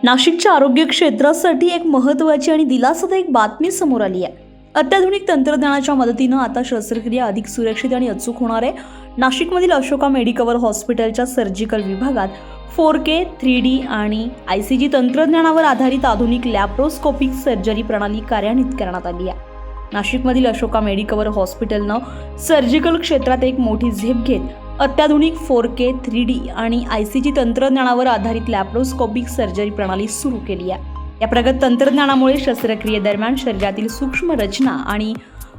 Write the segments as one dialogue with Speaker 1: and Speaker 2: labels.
Speaker 1: नाशिकच्या आरोग्य क्षेत्रासाठी एक महत्त्वाची आणि दिलासादायक बातमी समोर आली आहे। अत्याधुनिक तंत्रज्ञानाच्या मदतीनं आता शस्त्रक्रिया अधिक सुरक्षित आणि अचूक होणार आहे। नाशिकमधील अशोका मेडिकवर हॉस्पिटलच्या सर्जिकल विभागात 4K, 3D आणि ICG तंत्रज्ञानावर आधारित आधुनिक लॅप्रोस्कोपिक सर्जरी प्रणाली कार्यान्वित करण्यात आली आहे। नाशिकमधील अशोका मेडिकवर हॉस्पिटलनं सर्जिकल क्षेत्रात एक मोठी झेप घेत अत्याधुनिक 4K, 3D आणि ICG तंत्रज्ञानावर आधारित लॅप्रोस्कोपिक सर्जरी प्रणाली सुरू केली आहे। या प्रगत तंत्रज्ञानामुळे शस्त्रक्रियेदरम्यान शरीरातील सूक्ष्म रचना आणि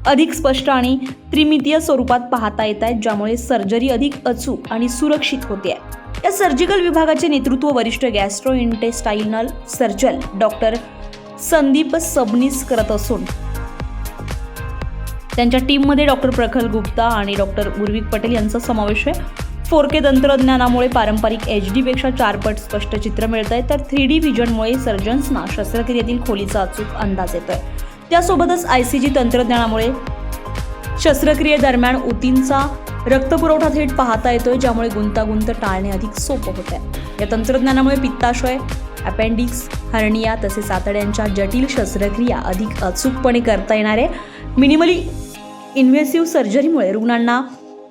Speaker 1: अधिक स्पष्ट आणि त्रिमितीय स्वरूपात पाहता येत आहेत, ज्यामुळे सर्जरी अधिक अचूक आणि सुरक्षित होते आहे। या सर्जिकल विभागाचे नेतृत्व वरिष्ठ gastrointestinal surgeon doctor Sandeep Sabnis करत असून त्यांच्या टीममध्ये डॉक्टर प्रखर गुप्ता आणि डॉक्टर उर्विक पटेल यांचा समावेश आहे। 4K तंत्रज्ञानामुळे पारंपरिक HD पेक्षा 4 पट स्पष्ट चित्र मिळत आहे, तर 3D व्हिजनमुळे सर्जन्सना शस्त्रक्रियेतील खोलीचा अचूक अंदाज येतोय। त्यासोबतच ICG तंत्रज्ञानामुळे शस्त्रक्रियेदरम्यान ऊतींचा रक्तपुरवठा थेट पाहता येतोय, ज्यामुळे गुंतागुंत टाळणे अधिक सोपं होत आहे। या तंत्रज्ञानामुळे पित्ताशय, अपेंडिक्स, हर्निया तसेच आतड्यांच्या जटिल शस्त्रक्रिया अधिक अचूकपणे करता येणार आहे। मिनिमली इन्व्हेसिव्ह सर्जरीमुळे रुग्णांना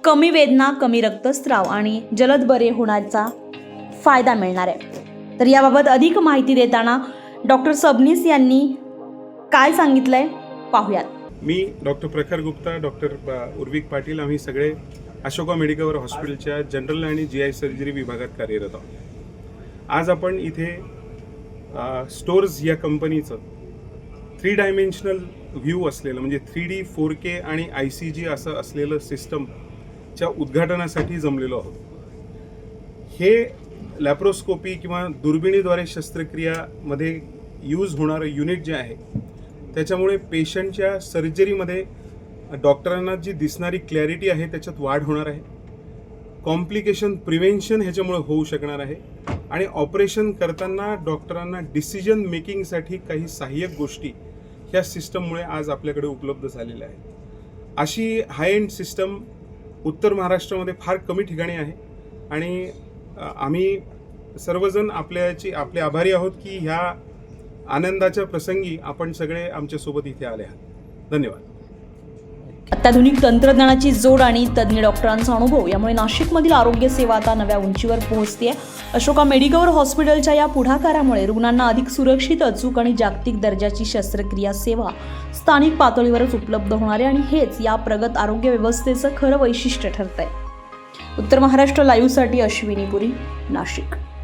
Speaker 1: कमी वेदना, कमी रक्तस्राव आणि जलद बरे होण्याचा फायदा मिळणार आहे। तर याबाबत अधिक माहिती देताना डॉक्टर सबनीस यांनी काय सांगितलंय पाहूयात।
Speaker 2: मी डॉक्टर प्रखर गुप्ता, डॉक्टर उर्विक पाटील, आम्ही सगळे अशोका मेडिकवर हॉस्पिटलच्या जनरल आणि GI सर्जरी विभागात कार्यरत आहोत। आज आपण इथे स्टोर्स या कंपनीचं 3 डायमेन्शनल व्ह्यू असलेलं म्हणजे 3D, 4K आणि ICG असं असलेलं सिस्टमच्या उद्घाटनासाठी जमलेलो आहोत। हे लॅप्रोस्कोपी किंवा दुर्बिणीद्वारे शस्त्रक्रियामध्ये यूज होणारं युनिट जे आहे त्याच्यामुळे पेशंटच्या सर्जरीमध्ये डॉक्टरांना जी दिसणारी क्लॅरिटी आहे त्याच्यात वाढ होणार आहे। कॉम्प्लिकेशन प्रिव्हेन्शन ह्याच्यामुळे होऊ शकणार आहे आणि ऑपरेशन करताना डॉक्टरांना डिसिजन मेकिंगसाठी काही सहाय्यक गोष्टी ह्या सिस्टममुळे आज आपल्याकडे उपलब्ध झालेल्या आहेत। अशी हाय एंड सिस्टम उत्तर महाराष्ट्रामध्ये फार कमी ठिकाणी आहे आणि आम्ही सर्वजण आपले आभारी आहोत की ह्या आनंदाच्या प्रसंगी आपण सगळे आमच्यासोबत इथे आले आहात। धन्यवाद।
Speaker 1: अत्याधुनिक तंत्रज्ञानाची जोड आणि तज्ज्ञ डॉक्टरांचा अनुभव यामुळे नाशिकमधील आरोग्य सेवा आता नव्या उंचीवर पोहोचते आहे। अशोका मेडिकवर हॉस्पिटलच्या या पुढाकारामुळे रुग्णांना अधिक सुरक्षित, अचूक आणि जागतिक दर्जाची शस्त्रक्रिया सेवा स्थानिक पातळीवरच उपलब्ध होणार आहे आणि हेच या प्रगत आरोग्य व्यवस्थेचं खरं वैशिष्ट्य ठरतंय। उत्तर महाराष्ट्र लाईव्हसाठी अश्विनी पुरी, नाशिक।